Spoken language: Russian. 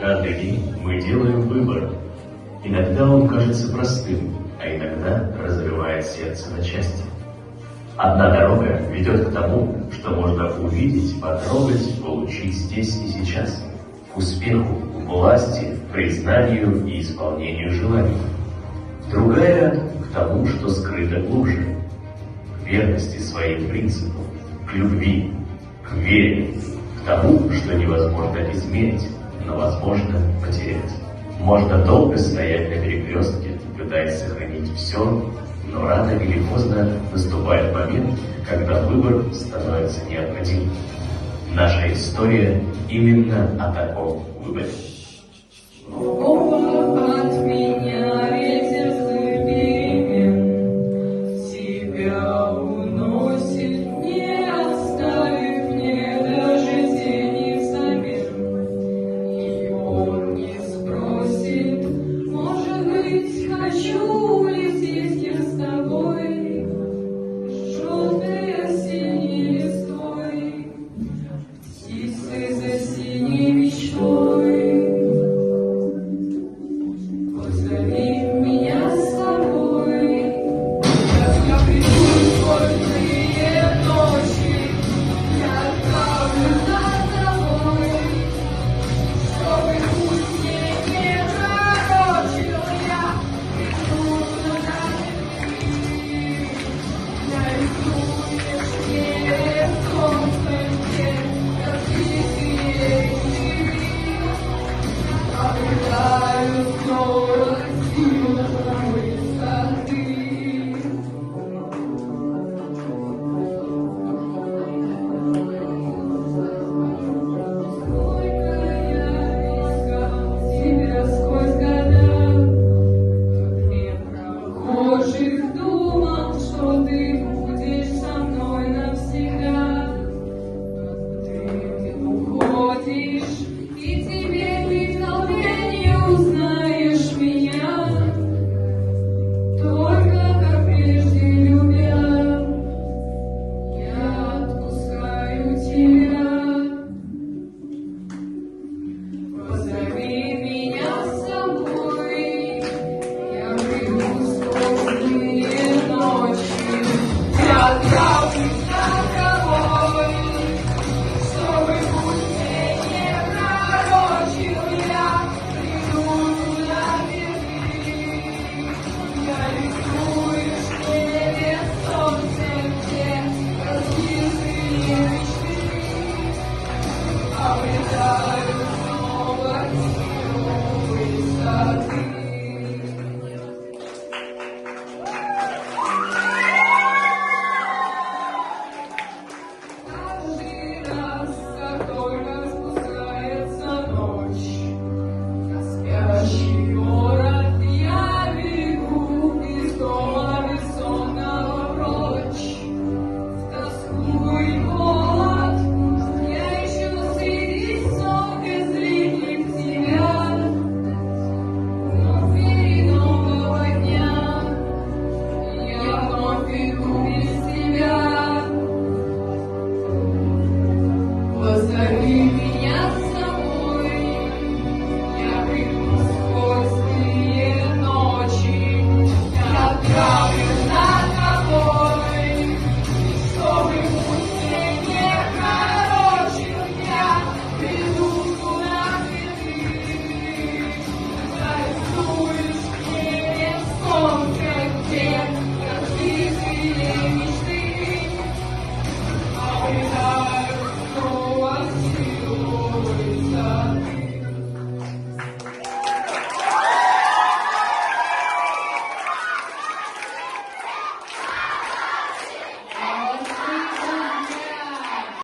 Каждый день мы делаем выбор. Иногда он кажется простым, а иногда разрывает сердце на части. Одна дорога ведет к тому, что можно увидеть, потрогать, получить здесь и сейчас. К успеху, к власти, признанию и исполнению желаний. Другая — к тому, что скрыто глубже. К верности своим принципам, к любви, к вере, к тому, что невозможно измерить, но возможно потерять. Можно долго стоять на перекрестке, пытаясь сохранить все, но рано или поздно наступает момент, когда выбор становится необходимым. Наша история именно о таком выборе. От меня ветер перемен тебя уносит, не оставив мне даже тени взамен. И он не спросит, может быть, хочу лететь я с тобой, желтой осенней листвой, птицей за синей мечтой. Позови меня с собой, я приду скорбные ночи, я отправлю за тобой, чтобы путь мне не пророчил, я приду туда, я рисуешь мне солнцем те разбитые щели, обретаю снова силу высоты. Сколько я искал тебя сквозь года, две прохожих думал, что ты будешь со мной навсегда. Ты уходишь, и теперь ты в толпе не узнаешь меня, только как прежде любя, я отпускаю тебя. Позови меня с собой, я приду скорбные ночи, я отправлюсь за тобой, чтобы путь мне не пророчил, я приду туда, где ты. Я рисуешь мне солнцем те разбитые мечты, обретаю снова силу высоты. Каждый раз, как только спускается ночь, на спящий город я бегу из дома бессонного прочь. В тоску и голод я ищу среди снов безликих тебя, но в двери нового дня я вновь иду без тебя. Позови меня